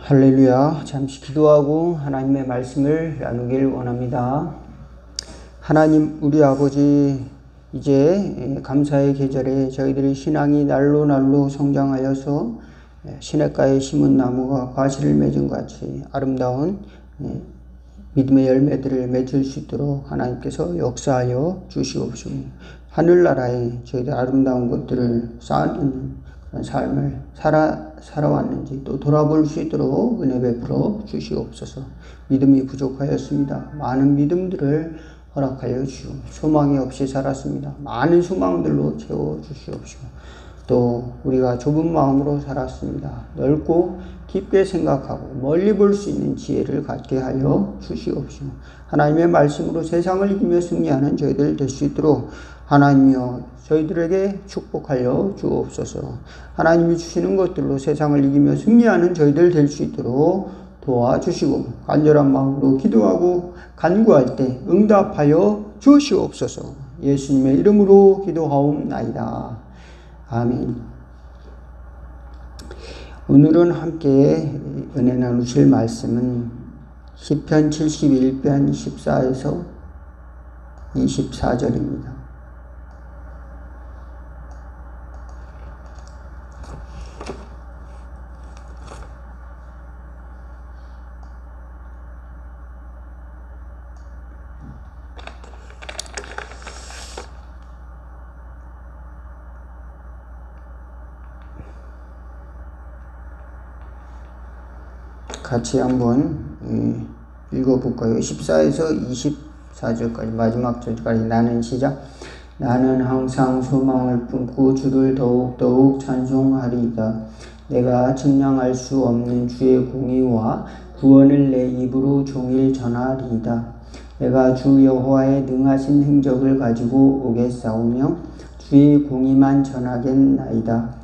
할렐루야. 잠시 기도하고 하나님의 말씀을 나누길 원합니다. 하나님, 우리 아버지, 이제 감사의 계절에 저희들의 신앙이 날로 날로 성장하여서 시냇가에 심은 나무가 과실을 맺은 같이 아름다운 믿음의 열매들을 맺을 수 있도록 하나님께서 역사하여 주시옵시고, 하늘나라에 저희들 아름다운 것들을 쌓는 그런 삶을 살아왔는지 또 돌아볼 수 있도록 은혜 베풀어 주시옵소서. 믿음이 부족하였습니다. 많은 믿음들을 허락하여 주시고, 소망이 없이 살았습니다. 많은 소망들로 채워주시옵시고, 또 우리가 좁은 마음으로 살았습니다. 넓고 깊게 생각하고 멀리 볼 수 있는 지혜를 갖게 하여 주시옵시고, 하나님의 말씀으로 세상을 이기며 승리하는 저희들 될 수 있도록 하나님이여 저희들에게 축복하여 주옵소서. 하나님이 주시는 것들로 세상을 이기며 승리하는 저희들 될 수 있도록 도와주시고, 간절한 마음으로 기도하고 간구할 때 응답하여 주시옵소서. 예수님의 이름으로 기도하옵나이다. 아멘. 오늘은 함께 은혜 나누실 말씀은 시편 71편 14에서 24절입니다. 같이 한번 읽어볼까요? 14에서 24절까지 마지막 절까지 나는 시작. 나는 항상 소망을 품고 주를 더욱더욱 찬송하리이다. 내가 측량할 수 없는 주의 공의와 구원을 내 입으로 종일 전하리이다. 내가 주 여호와의 능하신 행적을 가지고 오겠사오며 주의 공의만 전하겠나이다.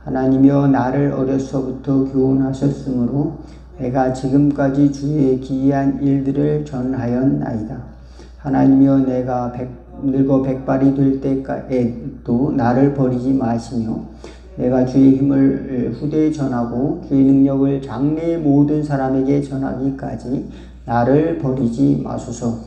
하나님이여, 나를 어려서부터 교훈하셨으므로 내가 지금까지 주의 기이한 일들을 전하였나이다. 하나님이여, 내가 늙어 백발이 될 때에도 나를 버리지 마시며 내가 주의 힘을 후대에 전하고 주의 능력을 장래의 모든 사람에게 전하기까지 나를 버리지 마소서.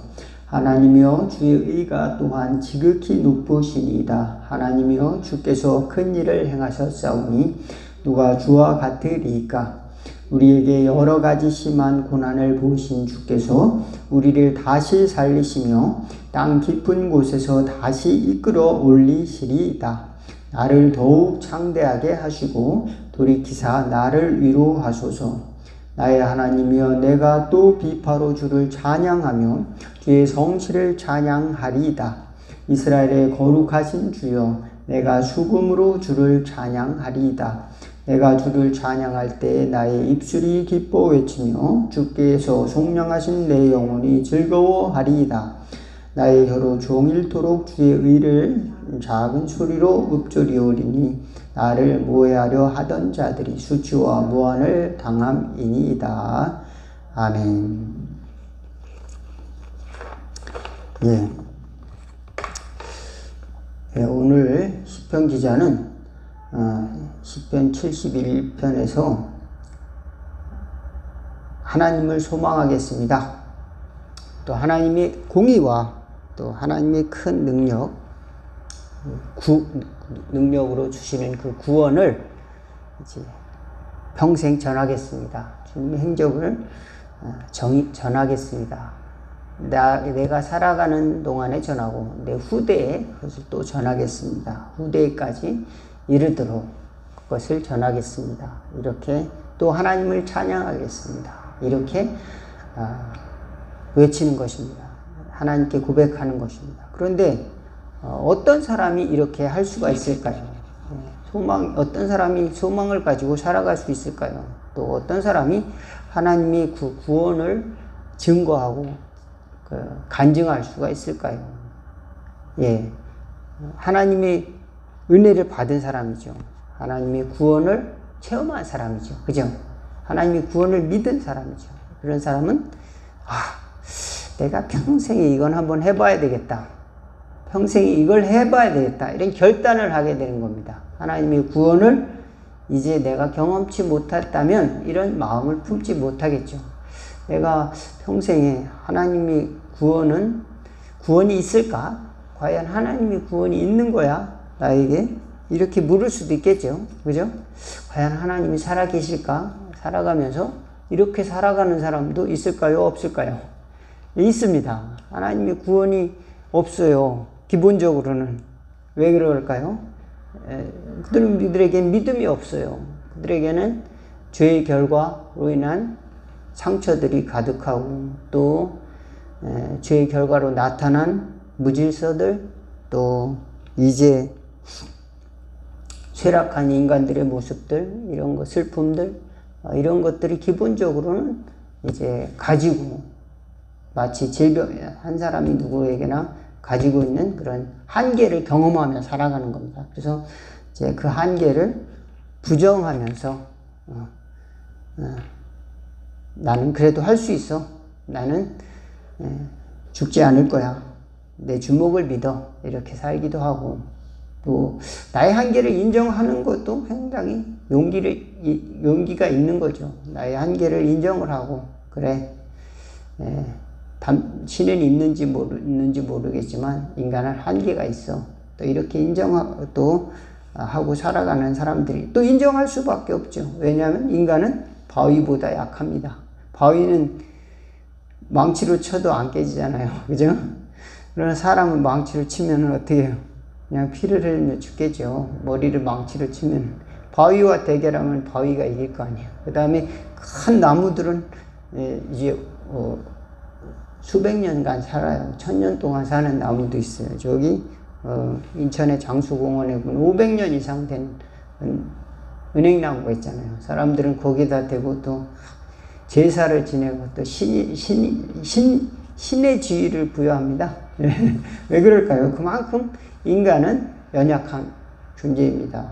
하나님이여, 주의 의가 또한 지극히 높으시니이다. 하나님이여, 주께서 큰 일을 행하셨사오니 누가 주와 같으리이까? 우리에게 여러 가지 심한 고난을 보신 주께서 우리를 다시 살리시며 땅 깊은 곳에서 다시 이끌어 올리시리이다. 나를 더욱 창대하게 하시고 돌이키사 나를 위로하소서. 나의 하나님이여, 내가 또 비파로 주를 찬양하며 주의 성실을 찬양하리이다. 이스라엘의 거룩하신 주여, 내가 수금으로 주를 찬양하리이다. 내가 주를 찬양할 때 나의 입술이 기뻐 외치며 주께서 송명하신 내 영혼이 즐거워하리이다. 나의 혀로 종일토록 주의 의를 작은 소리로 읊조리오리니 나를 모해하려 하던 자들이 수치와 무한을 당함이니이다. 아멘. 오늘 시편 기자는 시편 71편에서 하나님을 소망하겠습니다. 또 하나님의 공의와 또 하나님의 큰 능력으로 주시는 그 구원을 이제 평생 전하겠습니다. 주님의 행적을 전하겠습니다. 내가 살아가는 동안에 전하고 내 후대에 그것을 또 전하겠습니다. 후대까지 이르도록 그것을 전하겠습니다. 이렇게 또 하나님을 찬양하겠습니다. 이렇게 외치는 것입니다. 하나님께 고백하는 것입니다. 그런데 어떤 사람이 이렇게 할 수가 있을까요? 어떤 사람이 소망을 가지고 살아갈 수 있을까요? 또 어떤 사람이 하나님의 구원을 증거하고 간증할 수가 있을까요? 하나님의 은혜를 받은 사람이죠. 하나님의 구원을 체험한 사람이죠. 그죠? 하나님의 구원을 믿은 사람이죠. 그런 사람은 내가 평생에 이건 한번 해봐야 되겠다. 평생에 이걸 해봐야 되겠다. 이런 결단을 하게 되는 겁니다. 하나님의 구원을 이제 내가 경험치 못했다면 이런 마음을 품지 못하겠죠. 내가 평생에 하나님이 구원이 있을까? 과연 하나님이 구원이 있는 거야? 나에게? 이렇게 물을 수도 있겠죠. 그죠? 과연 하나님이 살아계실까? 살아가면서 이렇게 살아가는 사람도 있을까요? 없을까요? 있습니다. 하나님의 구원이 없어요. 기본적으로는. 왜 그럴까요? 그들에게는 믿음이 없어요. 그들에게는 죄의 결과로 인한 상처들이 가득하고 또 죄의 결과로 나타난 무질서들, 또 이제 쇠락한 인간들의 모습들, 이런 거, 슬픔들, 이런 것들이 기본적으로는 이제 가지고, 마치 한 사람이 누구에게나 가지고 있는 그런 한계를 경험하며 살아가는 겁니다. 그래서 이제 그 한계를 부정하면서 나는 그래도 할 수 있어. 나는 죽지 않을 거야. 내 주목을 믿어. 이렇게 살기도 하고, 또 나의 한계를 인정하는 것도 상당히 용기가 있는 거죠. 나의 한계를 인정을 하고, 그래, 신은 있는지 모르겠지만 인간은 한계가 있어. 또 이렇게 인정하고 하고 살아가는 사람들이 또 인정할 수밖에 없죠. 왜냐하면 인간은 바위보다 약합니다. 바위는 망치로 쳐도 안 깨지잖아요. 그죠? 그러나 사람은 망치로 치면 어떻게 해요? 그냥 피를 흘리며 죽겠죠. 머리를 망치로 치면. 바위와 대결하면 바위가 이길 거 아니에요. 그 다음에 큰 나무들은 이제 수백 년간 살아요. 1000년 동안 사는 나무도 있어요. 저기 인천의 장수공원에 보면 500년 이상 된 은행나무가 있잖아요. 사람들은 거기다 대고 또 제사를 지내고 또 신의 지위를 부여합니다. 왜 그럴까요? 그만큼 인간은 연약한 존재입니다.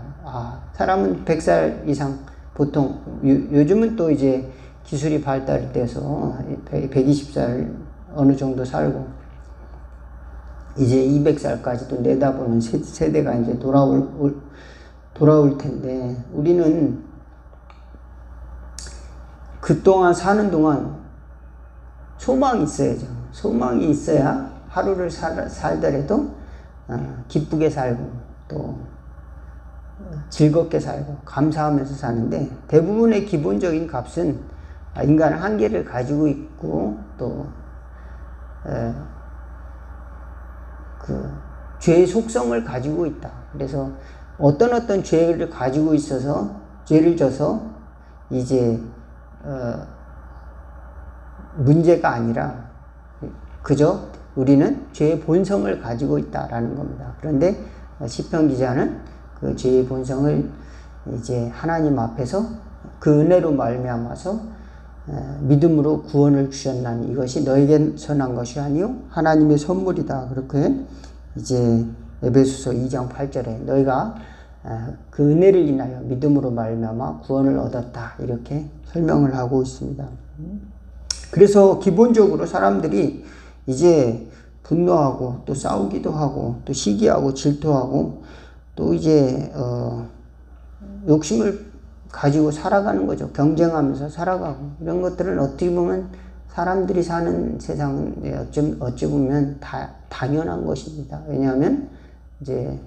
사람은 100살 이상 보통 요즘은 또 이제 기술이 발달돼서 120살 어느 정도 살고 이제 200살까지도 내다보는 세대가 이제 돌아올 텐데, 우리는 그동안 사는 동안 소망이 있어야죠. 소망이 있어야 하루를 살더라도 기쁘게 살고 또 즐겁게 살고 감사하면서 사는데, 대부분의 기본적인 값은 인간은 한계를 가지고 있고 또 그 죄의 속성을 가지고 있다. 그래서 어떤 죄를 가지고 있어서 죄를 져서 이제 문제가 아니라 그저 우리는 죄의 본성을 가지고 있다라는 겁니다. 그런데 시편 기자는 그 죄의 본성을 이제 하나님 앞에서 그 은혜로 말미암아서 믿음으로 구원을 주셨나니 이것이 너에게서 난 것이 아니요 하나님의 선물이다. 그렇게 이제 에베소서 2장 8절에 너희가 그 은혜를 인하여 믿음으로 말미암아 구원을 얻었다. 이렇게 설명을 하고 있습니다. 그래서 기본적으로 사람들이 이제 분노하고 또 싸우기도 하고 또 시기하고 질투하고 또 이제 욕심을 가지고 살아가는 거죠. 경쟁하면서 살아가고, 이런 것들은 어떻게 보면 사람들이 사는 세상은 어찌 보면 다 당연한 것입니다. 왜냐하면 이제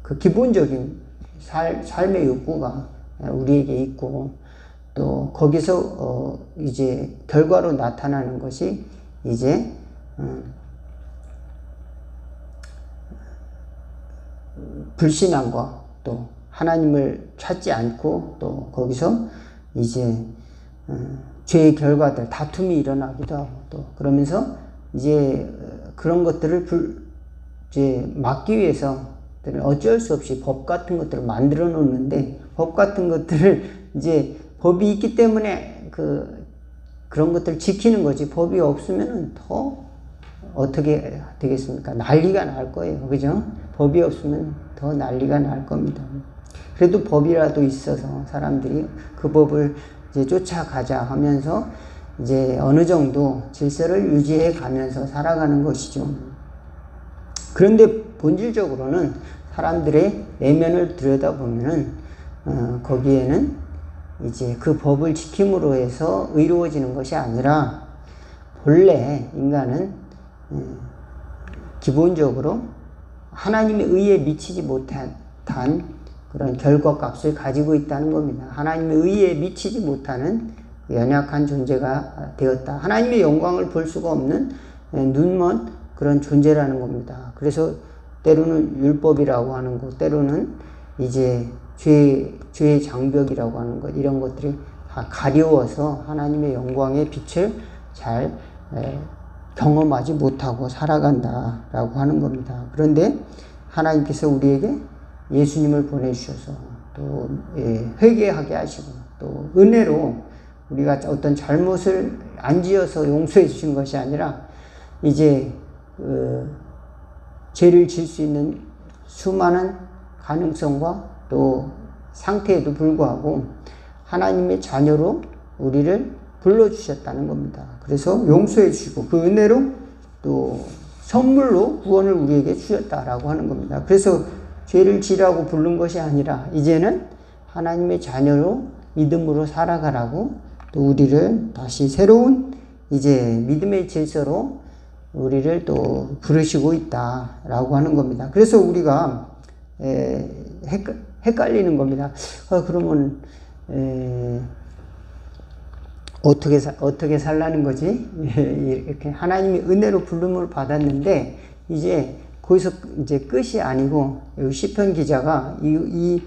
그 기본적인 삶의 욕구가 우리에게 있고, 또 거기서 이제 결과로 나타나는 것이 이제 불신앙과 또 하나님을 찾지 않고 또 거기서 이제 죄의 결과들, 다툼이 일어나기도 하고, 또 그러면서 이제 그런 것들을 이제 막기 위해서 어쩔 수 없이 법 같은 것들을 만들어 놓는데, 법 같은 것들을 이제 법이 있기 때문에 그런 것들을 지키는 거지, 법이 없으면은 더 어떻게 되겠습니까? 난리가 날 거예요. 그죠? 법이 없으면 더 난리가 날 겁니다. 그래도 법이라도 있어서 사람들이 그 법을 이제 쫓아가자 하면서 이제 어느 정도 질서를 유지해 가면서 살아가는 것이죠. 그런데 본질적으로는 사람들의 내면을 들여다보면은 거기에는 이제 그 법을 지킴으로 해서 의로워지는 것이 아니라 본래 인간은 기본적으로 하나님의 의에 미치지 못한 그런 결과값을 가지고 있다는 겁니다. 하나님의 의에 미치지 못하는 연약한 존재가 되었다. 하나님의 영광을 볼 수가 없는 눈먼 그런 존재라는 겁니다. 그래서 때로는 율법이라고 하는 것, 때로는 이제 죄의 장벽이라고 하는 것, 이런 것들이 다 가려워서 하나님의 영광의 빛을 잘 경험하지 못하고 살아간다라고 하는 겁니다. 그런데 하나님께서 우리에게 예수님을 보내주셔서 또 회개하게 하시고 또 은혜로 우리가 어떤 잘못을 안 지어서 용서해 주신 것이 아니라 이제 죄를 질 수 있는 수많은 가능성과 또 상태에도 불구하고 하나님의 자녀로 우리를 불러주셨다는 겁니다. 그래서 용서해 주시고 그 은혜로 또 선물로 구원을 우리에게 주셨다라고 하는 겁니다. 그래서 죄를 지라고 부른 것이 아니라 이제는 하나님의 자녀로 믿음으로 살아가라고 또 우리를 다시 새로운 이제 믿음의 질서로 우리를 또 부르시고 있다라고 하는 겁니다. 그래서 우리가 헷갈리는 겁니다. 그러면 어떻게 살라는 거지? 이렇게 하나님의 은혜로 부름을 받았는데 이제 거기서 이제 끝이 아니고 여기 시편 기자가 이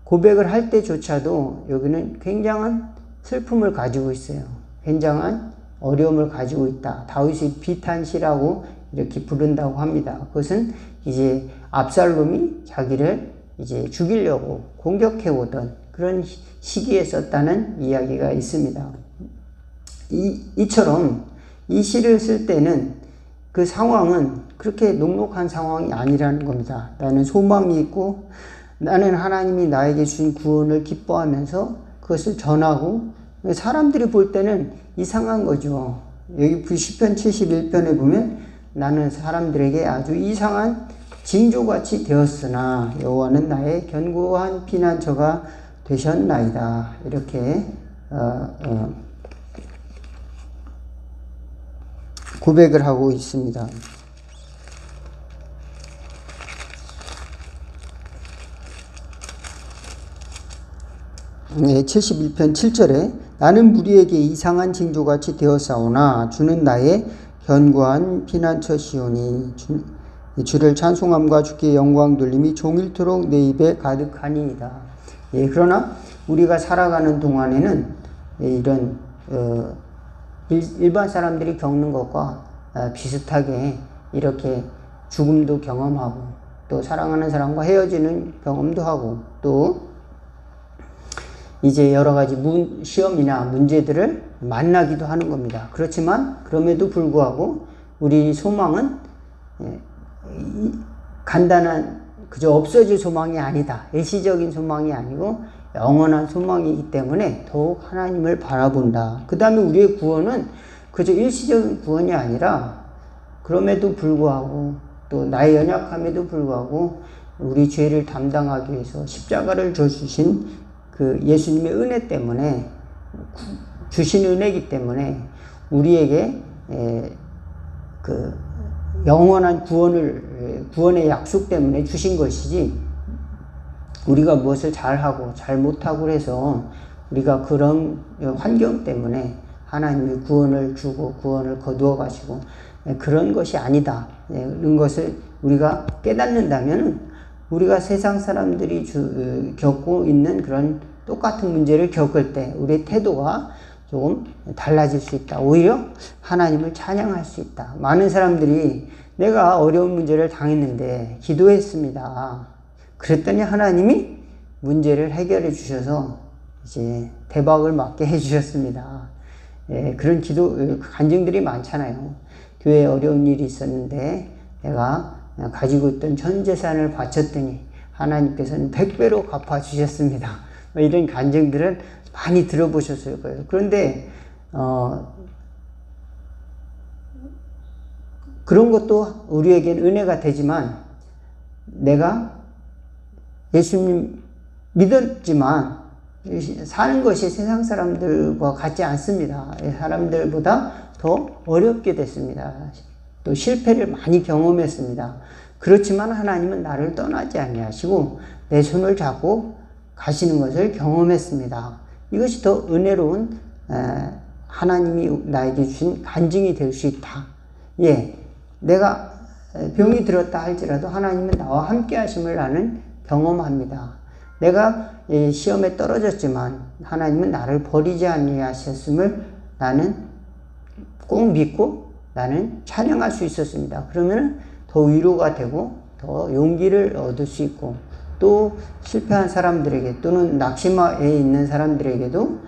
고백을 할 때조차도 여기는 굉장한 슬픔을 가지고 있어요. 굉장한 어려움을 가지고 있다. 다윗이 비탄시라고 이렇게 부른다고 합니다. 그것은 이제 압살롬이 자기를 이제 죽이려고 공격해 오던 그런 시기에 썼다는 이야기가 있습니다. 이처럼 이 시를 쓸 때는 그 상황은 그렇게 녹록한 상황이 아니라는 겁니다. 나는 소망이 있고 나는 하나님이 나에게 주신 구원을 기뻐하면서 그것을 전하고 사람들이 볼 때는 이상한 거죠. 여기 시편 71편에 보면 나는 사람들에게 아주 이상한 징조같이 되었으나 여호와는 나의 견고한 피난처가 되셨나이다. 이렇게 고백을 하고 있습니다. 네, 71편 7절에 나는 무리에게 이상한 징조같이 되었사오나 주는 나의 견고한 피난처시오니 주를 찬송함과 주께 영광 돌림이 종일토록 내 입에 가득하니이다. 예, 그러나 우리가 살아가는 동안에는 이런 일반 사람들이 겪는 것과 비슷하게 이렇게 죽음도 경험하고 또 사랑하는 사람과 헤어지는 경험도 하고 또 이제 여러 가지 시험이나 문제들을 만나기도 하는 겁니다. 그렇지만 그럼에도 불구하고 우리 소망은 간단한 그저 없어질 소망이 아니다. 일시적인 소망이 아니고 영원한 소망이기 때문에 더욱 하나님을 바라본다. 그 다음에 우리의 구원은 그저 일시적인 구원이 아니라 그럼에도 불구하고 또 나의 연약함에도 불구하고 우리 죄를 담당하기 위해서 십자가를 져주신 그 예수님의 은혜 때문에 주신 은혜이기 때문에 우리에게 그 영원한 구원의 약속 때문에 주신 것이지 우리가 무엇을 잘하고 잘못하고 해서 우리가 그런 환경 때문에 하나님의 구원을 주고 구원을 거두어 가시고 그런 것이 아니다. 이런 것을 우리가 깨닫는다면 우리가 세상 사람들이 겪고 있는 그런 똑같은 문제를 겪을 때 우리의 태도가 조금 달라질 수 있다. 오히려 하나님을 찬양할 수 있다. 많은 사람들이 내가 어려운 문제를 당했는데 기도했습니다. 그랬더니 하나님이 문제를 해결해 주셔서 이제 대박을 맞게 해 주셨습니다. 예, 그런 간증들이 많잖아요. 교회에 어려운 일이 있었는데 내가 가지고 있던 전 재산을 바쳤더니 하나님께서는 100배로 갚아주셨습니다. 이런 간증들은 많이 들어보셨을 거예요. 그런데 그런 것도 우리에겐 은혜가 되지만 내가 예수님 믿었지만 사는 것이 세상 사람들과 같지 않습니다. 사람들보다 더 어렵게 됐습니다. 또 실패를 많이 경험했습니다. 그렇지만 하나님은 나를 떠나지 아니하시고 내 손을 잡고 가시는 것을 경험했습니다. 이것이 더 은혜로운 하나님이 나에게 주신 간증이 될 수 있다. 예, 내가 병이 들었다 할지라도 하나님은 나와 함께 하심을 나는 경험합니다. 내가 시험에 떨어졌지만 하나님은 나를 버리지 아니하셨음을 나는 꼭 믿고 나는 찬양할 수 있었습니다. 그러면 더 위로가 되고 더 용기를 얻을 수 있고 또 실패한 사람들에게 또는 낙심하에 있는 사람들에게도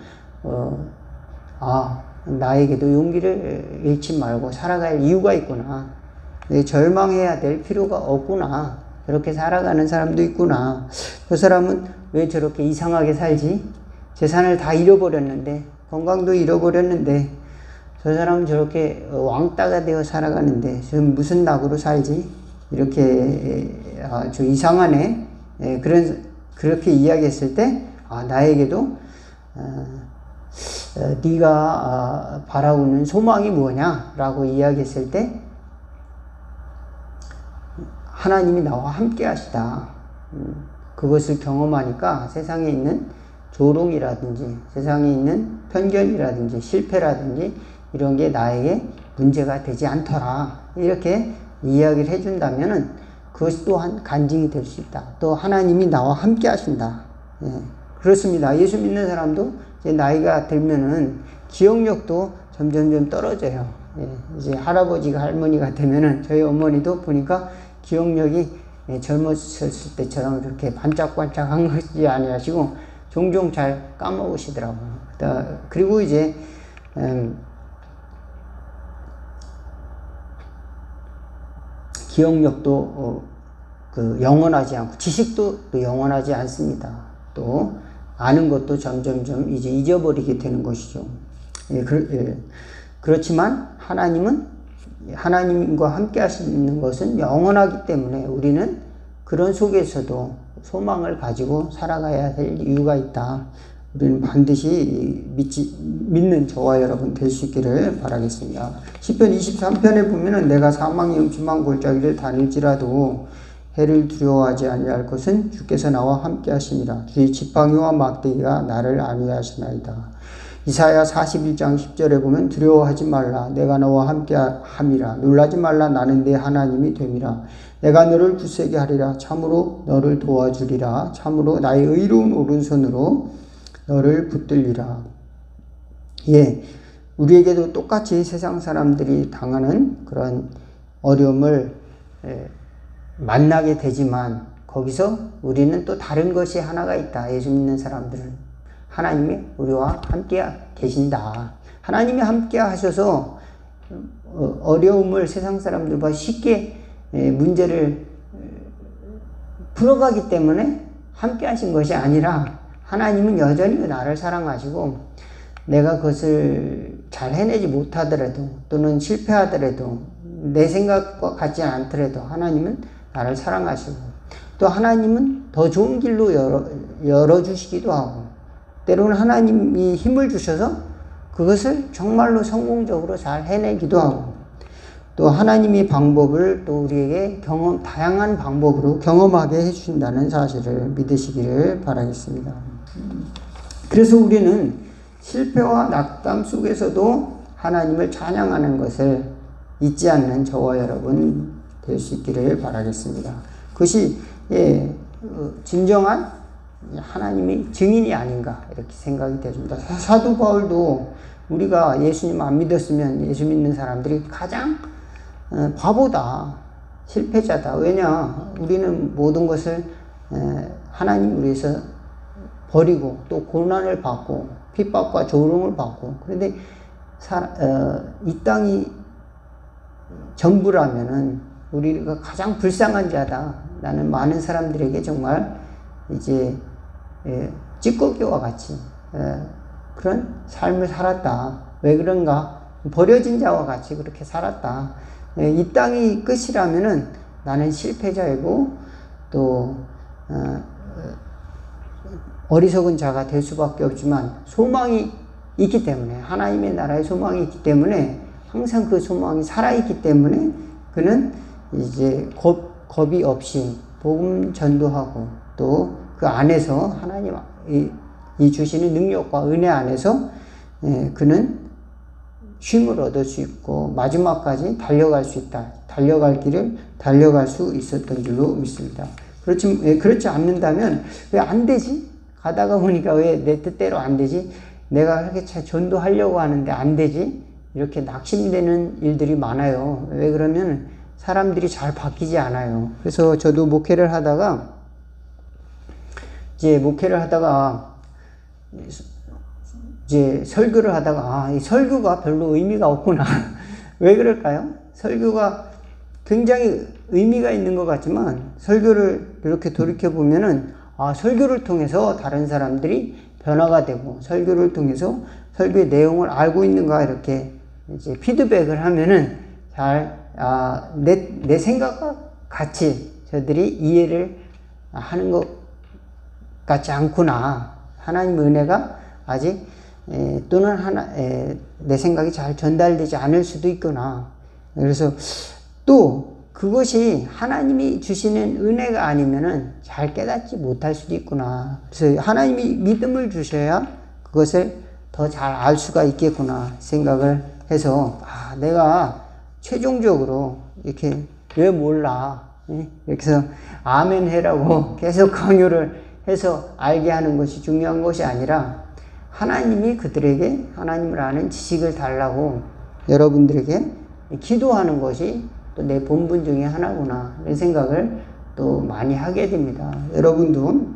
나에게도 용기를 잃지 말고 살아갈 이유가 있구나. 절망해야 될 필요가 없구나. 저렇게 살아가는 사람도 있구나. 저 사람은 왜 저렇게 이상하게 살지? 재산을 다 잃어버렸는데, 건강도 잃어버렸는데, 저 사람은 저렇게 왕따가 되어 살아가는데, 지금 무슨 낙으로 살지? 이렇게, 저 이상하네. 그렇게 이야기했을 때, 나에게도, 네가 바라고는 소망이 뭐냐? 라고 이야기했을 때, 하나님이 나와 함께 하시다. 그것을 경험하니까 세상에 있는 조롱이라든지 세상에 있는 편견이라든지 실패라든지 이런 게 나에게 문제가 되지 않더라. 이렇게 이야기를 해준다면은 그것이 또한 간증이 될 수 있다. 또 하나님이 나와 함께 하신다. 예, 그렇습니다. 예수 믿는 사람도 이제 나이가 들면은 기억력도 점점 떨어져요. 예, 이제 할아버지가 할머니가 되면은 저희 어머니도 보니까 기억력이 젊었을 때처럼 그렇게 반짝반짝한 것이 아니하시고 종종 잘 까먹으시더라고요. 그리고 이제 기억력도 영원하지 않고 지식도 또 영원하지 않습니다. 또 아는 것도 점점점 이제 잊어버리게 되는 것이죠. 그렇지만 하나님과 함께 하시는 것은 영원하기 때문에 우리는 그런 속에서도 소망을 가지고 살아가야 될 이유가 있다. 우리는 반드시 믿는 저와 여러분 될 수 있기를 바라겠습니다. 시편 23편에 보면은 내가 사망의 음침한 골짜기를 다닐지라도 해를 두려워하지 아니할 것은 주께서 나와 함께 하심이라. 주의 지팡이와 막대기가 나를 안위하시나이다. 이사야 41장 10절에 보면 두려워하지 말라. 내가 너와 함께 함이라. 놀라지 말라. 나는 네 하나님이 됨이라. 내가 너를 굳세게 하리라. 참으로 너를 도와주리라. 참으로 나의 의로운 오른손으로 너를 붙들리라. 예, 우리에게도 똑같이 세상 사람들이 당하는 그런 어려움을 만나게 되지만 거기서 우리는 또 다른 것이 하나가 있다. 예수 믿는 사람들은 하나님이 우리와 함께 계신다. 하나님이 함께 하셔서 어려움을 세상 사람들과 쉽게 문제를 풀어가기 때문에 함께 하신 것이 아니라 하나님은 여전히 나를 사랑하시고 내가 그것을 잘 해내지 못하더라도 또는 실패하더라도 내 생각과 같지 않더라도 하나님은 나를 사랑하시고 또 하나님은 더 좋은 길로 열어주시기도 하고 때로는 하나님이 힘을 주셔서 그것을 정말로 성공적으로 잘 해내기도 하고 또 하나님의 방법을 또 우리에게 다양한 방법으로 경험하게 해주신다는 사실을 믿으시기를 바라겠습니다. 그래서 우리는 실패와 낙담 속에서도 하나님을 찬양하는 것을 잊지 않는 저와 여러분 될 수 있기를 바라겠습니다. 그것이 진정한 하나님의 증인이 아닌가 이렇게 생각이 되어집니다. 사도 바울도 우리가 예수님 안 믿었으면 예수 믿는 사람들이 가장 바보다, 실패자다. 왜냐? 우리는 모든 것을 하나님 위해서 버리고 또 고난을 받고 핍박과 조롱을 받고 그런데 이 땅이 전부라면은 우리가 가장 불쌍한 자다. 나는 많은 사람들에게 정말 이제 찌꺼기와 같이 그런 삶을 살았다. 왜 그런가? 버려진 자와 같이 그렇게 살았다. 이 땅이 끝이라면은 나는 실패자이고 또 어리석은 자가 될 수밖에 없지만 소망이 있기 때문에, 하나님의 나라의 소망이 있기 때문에, 항상 그 소망이 살아있기 때문에 그는 이제 겁이 없이 복음 전도하고 또 그 안에서 하나님이 주시는 능력과 은혜 안에서 그는 쉼을 얻을 수 있고 마지막까지 달려갈 수 있다. 달려갈 길을 달려갈 수 있었던 줄로 믿습니다. 그렇지 않는다면 왜 안 되지? 가다가 보니까 왜 내 뜻대로 안 되지? 내가 그렇게 전도하려고 하는데 안 되지? 이렇게 낙심되는 일들이 많아요. 왜 그러면 사람들이 잘 바뀌지 않아요. 그래서 저도 목회를 하다가 이제 설교를 하다가 이 설교가 별로 의미가 없구나. 왜 그럴까요? 설교가 굉장히 의미가 있는 것 같지만 설교를 이렇게 돌이켜 보면은 설교를 통해서 다른 사람들이 변화가 되고 설교를 통해서 설교의 내용을 알고 있는가 이렇게 이제 피드백을 하면은 내 생각과 같이 저들이 이해를 하는 것 같지 않구나. 하나님 은혜가 아직 또는 내 생각이 잘 전달되지 않을 수도 있구나. 그래서 또 그것이 하나님이 주시는 은혜가 아니면은 잘 깨닫지 못할 수도 있구나. 그래서 하나님이 믿음을 주셔야 그것을 더 잘 알 수가 있겠구나 생각을 해서 내가 최종적으로 이렇게 왜 몰라? 이렇게 해서 아멘 해라고 계속 강요를 해서 알게 하는 것이 중요한 것이 아니라 하나님이 그들에게 하나님을 아는 지식을 달라고 여러분들에게 기도하는 것이 또 내 본분 중에 하나구나 이런 생각을 또 많이 하게 됩니다. 여러분도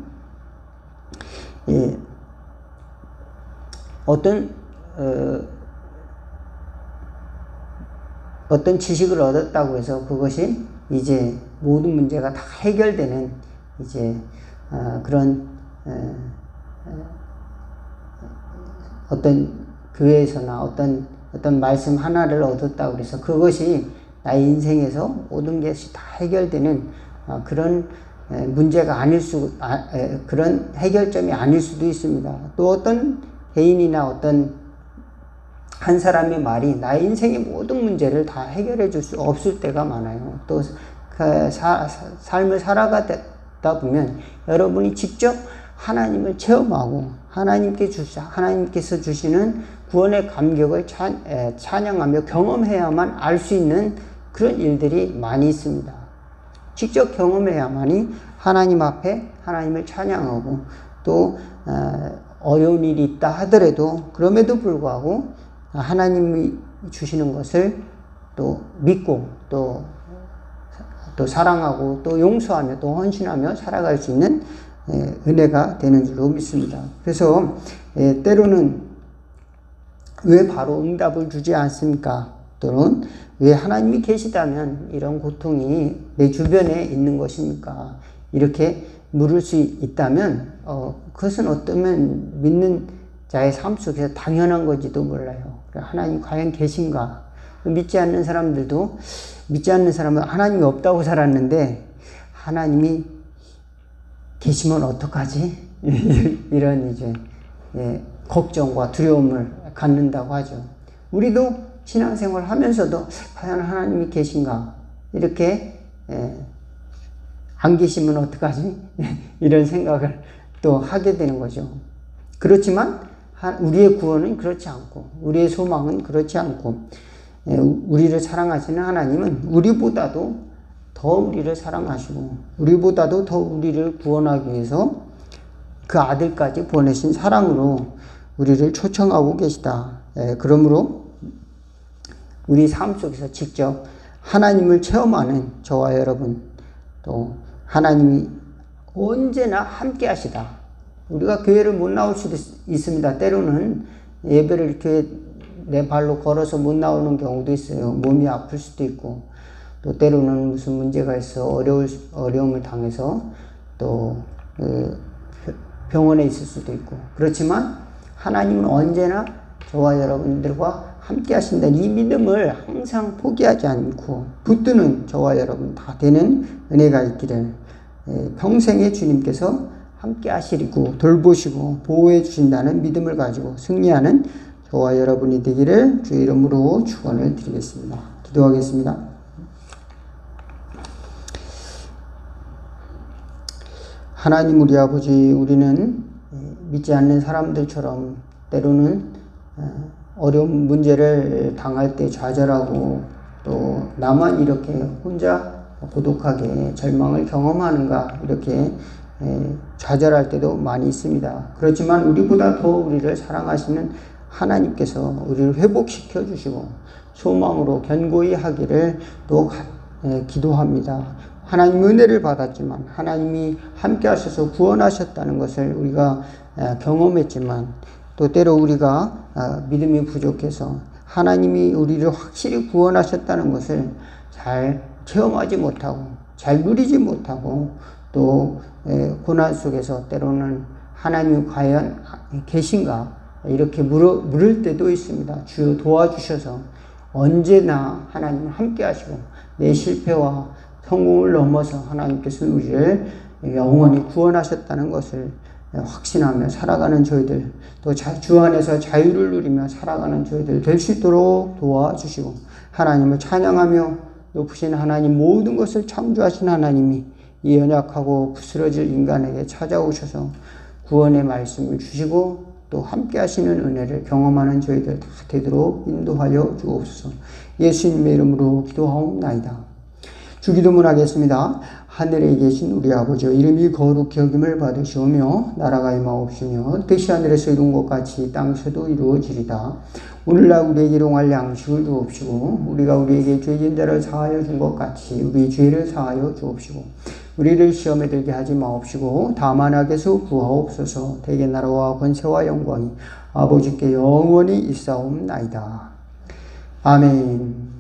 어떤 지식을 얻었다고 해서 그것이 이제 모든 문제가 다 해결되는 이제 그런 어떤 교회에서나 어떤 말씀 하나를 얻었다고 해서 그것이 나의 인생에서 모든 것이 다 해결되는 그런 문제가 그런 해결점이 아닐 수도 있습니다. 또 어떤 개인이나 어떤 한 사람의 말이 나의 인생의 모든 문제를 다 해결해 줄 수 없을 때가 많아요. 또 삶을 살아가다 보면 여러분이 직접 하나님을 체험하고 하나님께서 주시는 구원의 감격을 찬양하며 경험해야만 알 수 있는 그런 일들이 많이 있습니다. 직접 경험해야만이 하나님 앞에 하나님을 찬양하고 또 어려운 일이 있다 하더라도 그럼에도 불구하고 하나님이 주시는 것을 또 믿고 또 사랑하고 또 용서하며 또 헌신하며 살아갈 수 있는 은혜가 되는 줄로 믿습니다. 그래서 때로는 왜 바로 응답을 주지 않습니까? 또는 왜 하나님이 계시다면 이런 고통이 내 주변에 있는 것입니까? 이렇게 물을 수 있다면 그것은 어쩌면 믿는 자의 삶 속에서 당연한 건지도 몰라요. 하나님 과연 계신가? 믿지 않는 사람은 하나님이 없다고 살았는데 하나님이 계시면 어떡하지? 이런 이제 걱정과 두려움을 갖는다고 하죠. 우리도 신앙생활 하면서도 과연 하나님이 계신가? 이렇게 안 계시면 어떡하지? 이런 생각을 또 하게 되는 거죠. 그렇지만 우리의 구원은 그렇지 않고 우리의 소망은 그렇지 않고 우리를 사랑하시는 하나님은 우리보다도 더 우리를 사랑하시고 우리보다도 더 우리를 구원하기 위해서 그 아들까지 보내신 사랑으로 우리를 초청하고 계시다. 그러므로 우리 삶 속에서 직접 하나님을 체험하는 저와 여러분 또 하나님이 언제나 함께 하시다. 우리가 교회를 못 나올 수도 있습니다. 때로는 예배를 이렇게 내 발로 걸어서 못 나오는 경우도 있어요. 몸이 아플 수도 있고 또 때로는 무슨 문제가 있어 어려움을 당해서 또 병원에 있을 수도 있고 그렇지만 하나님은 언제나 저와 여러분들과 함께 하신다는 이 믿음을 항상 포기하지 않고 붙드는 저와 여러분 다 되는 은혜가 있기를 평생에 주님께서 함께 하시고 돌보시고 보호해 주신다는 믿음을 가지고 승리하는 저와 여러분이 되기를 주의 이름으로 축원을 드리겠습니다. 기도하겠습니다. 하나님 우리 아버지, 우리는 믿지 않는 사람들처럼 때로는 어려운 문제를 당할 때 좌절하고 또 나만 이렇게 혼자 고독하게 절망을 경험하는가 이렇게 좌절할 때도 많이 있습니다. 그렇지만 우리보다 더 우리를 사랑하시는 하나님께서 우리를 회복시켜 주시고 소망으로 견고히 하기를 또 기도합니다. 하나님 은혜를 받았지만 하나님이 함께 하셔서 구원하셨다는 것을 우리가 경험했지만 또 때로 우리가 믿음이 부족해서 하나님이 우리를 확실히 구원하셨다는 것을 잘 체험하지 못하고 잘 누리지 못하고 또 고난 속에서 때로는 하나님이 과연 계신가 이렇게 물을 때도 있습니다. 주여 도와주셔서 언제나 하나님 함께 하시고 내 실패와 성공을 넘어서 하나님께서 우리를 영원히 구원하셨다는 것을 확신하며 살아가는 저희들, 또 주 안에서 자유를 누리며 살아가는 저희들 될 수 있도록 도와주시고 하나님을 찬양하며 높으신 하나님, 모든 것을 창조하신 하나님이 이 연약하고 부스러질 인간에게 찾아오셔서 구원의 말씀을 주시고 또 함께 하시는 은혜를 경험하는 저희들 다 되도록 인도하여 주옵소서. 예수님의 이름으로 기도하옵나이다. 주기도문 하겠습니다. 하늘에 계신 우리 아버지여, 이름이 거룩히 여김을 받으시오며 나라가 임하옵시며 뜻이 하늘에서 이룬 것 같이 땅에서도 이루어지리다. 오늘날 우리에게 일용할 양식을 주옵시고 우리가 우리에게 죄진 자를 사하여 준 것 같이 우리 죄를 사하여 주옵시고 우리를 시험에 들게 하지 마옵시고 다만 악에서 구하옵소서. 대개 나라와 권세와 영광이 아버지께 영원히 있사옵나이다. 아멘.